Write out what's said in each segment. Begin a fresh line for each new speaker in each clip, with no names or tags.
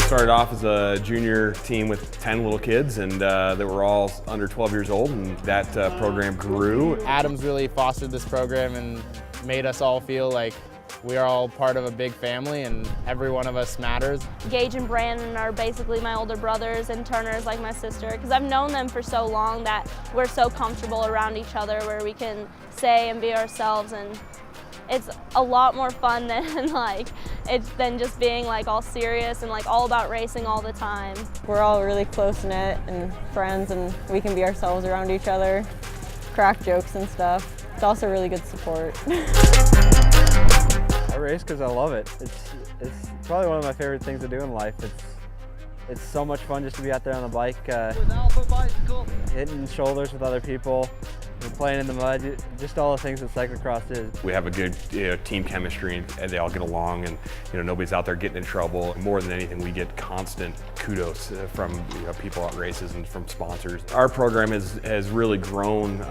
Started off as a junior team with 10 little kids, and they were all under 12 years old, and that program grew.
Adam's really fostered this program and made us all feel like we are all part of a big family and every one of us matters.
Gage and Brandon are basically my older brothers, and Turner is like my sister, because I've known them for so long that we're so comfortable around each other where we can say and be ourselves, and it's a lot more fun than just being like all serious and like all about racing all the time.
We're all really close-knit and friends, and we can be ourselves around each other, crack jokes and stuff. It's also really good support.
I race because I love it. It's probably one of my favorite things to do in life. It's so much fun just to be out there on the bike, hitting shoulders with other people, playing in the mud, just all the things that cyclocross is.
We have a good team chemistry, and they all get along, and nobody's out there getting in trouble. More than anything, we get constant kudos from people at races and from sponsors. Our program has really grown,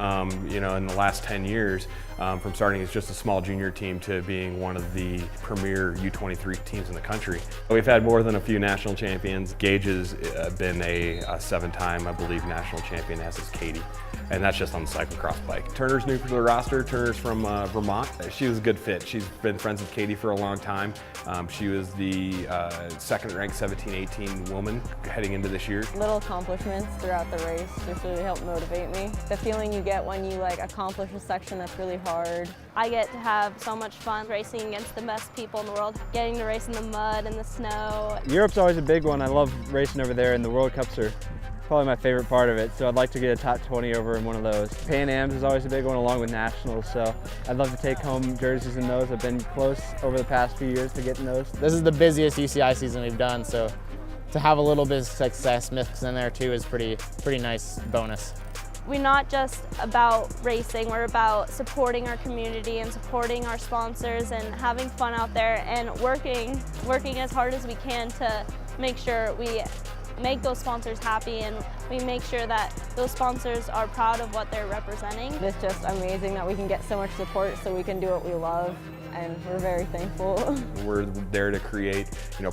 in the last 10 years, from starting as just a small junior team to being one of the premier U23 teams in the country. We've had more than a few national champions. Gage has been a 7-time, I believe, national champion, as is Katie. And that's just on the cyclocross bike. Turner's new to the roster. Turner's from Vermont. She was a good fit. She's been friends with Katie for a long time. She was the second-ranked 17-18 woman heading into this year.
Little accomplishments throughout the race just really help motivate me. The feeling you get when you accomplish a section that's really hard.
I get to have so much fun racing against the best people in the world, getting to race in the mud and the snow.
Europe's always a big one. I love racing over there, and the World Cups are probably my favorite part of it, so I'd like to get a top 20 over in one of those. Pan Ams is always a big one, along with Nationals, so I'd love to take home jerseys in those. I've been close over the past few years to getting those.
This is the busiest UCI season we've done, so to have a little bit of success mixed in there too is pretty nice bonus.
We're not just about racing, we're about supporting our community and supporting our sponsors and having fun out there and working as hard as we can to make sure we make those sponsors happy, and we make sure that those sponsors are proud of what they're representing.
It's just amazing that we can get so much support so we can do what we love, and we're very thankful.
We're there to create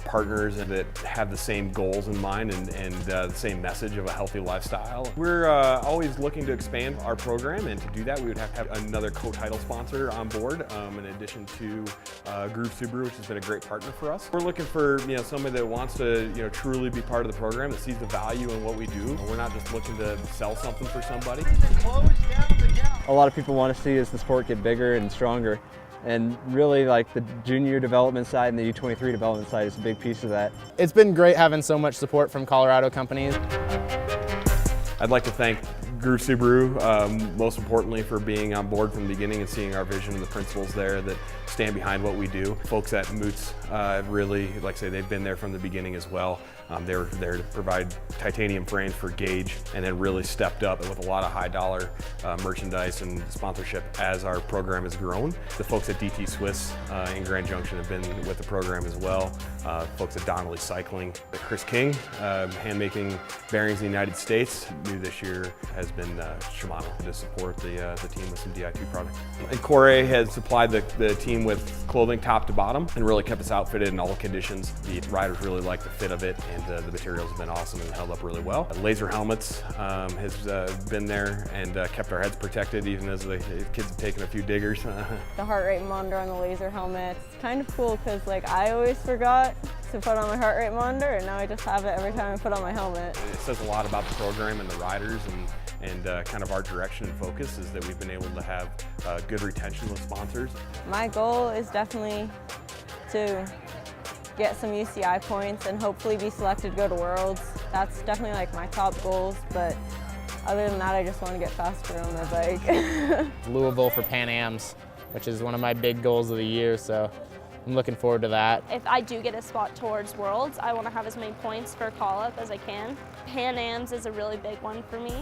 partners that have the same goals in mind and the same message of a healthy lifestyle. We're always looking to expand our program, and to do that we would have to have another co-title sponsor on board, in addition to Groove Subaru, which has been a great partner for us. We're looking for somebody that wants to truly be part of the program, that sees the value in what we do. We're not just looking to sell something for somebody.
A lot of people want to see the sport get bigger and stronger. And really, the junior development side and the U23 development side is a big piece of that.
It's been great having so much support from Colorado companies.
I'd like to thank Groove Subaru, most importantly, for being on board from the beginning and seeing our vision and the principles there that stand behind what we do. Folks at Moots really, like I say, they've been there from the beginning as well. They were there to provide titanium frames for Gage, and then really stepped up with a lot of high-dollar merchandise and sponsorship as our program has grown. The folks at DT Swiss in Grand Junction have been with the program as well. Folks at Donnelly Cycling. Chris King, hand-making bearings in the United States. New this year has been Shimano to support the team with some Di2 product. And Corey has supplied the team with clothing top to bottom and really kept us outfitted in all conditions. The riders really like the fit of it, and the materials have been awesome and held up really well. Laser helmets has been there and kept our heads protected even as the kids have taken a few diggers.
The heart rate monitor on the laser helmet, it's kind of cool because I always forgot to put on my heart rate monitor, and now I just have it every time I put on my helmet.
It says a lot about the program and the riders, and kind of our direction and focus is that we've been able to have good retention with sponsors.
My goal is definitely to get some UCI points and hopefully be selected to go to Worlds. That's definitely my top goals, but other than that, I just want to get faster on my bike.
Louisville for Pan Ams, which is one of my big goals of the year, so I'm looking forward to that.
If I do get a spot towards Worlds, I want to have as many points for call-up as I can. Pan Ams is a really big one for me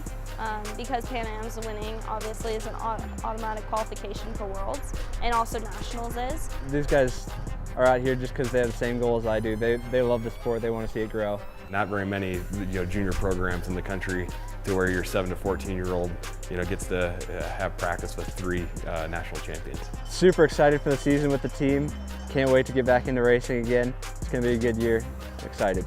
because Pan Ams winning obviously is an automatic qualification for Worlds, and also Nationals is.
These guys are out here just because they have the same goal as I do. They love the sport, they want to see it grow.
Not very many junior programs in the country to where your 7 to 14-year-old gets to have practice with 3 national champions.
Super excited for the season with the team. Can't wait to get back into racing again. It's going to be a good year. I'm excited.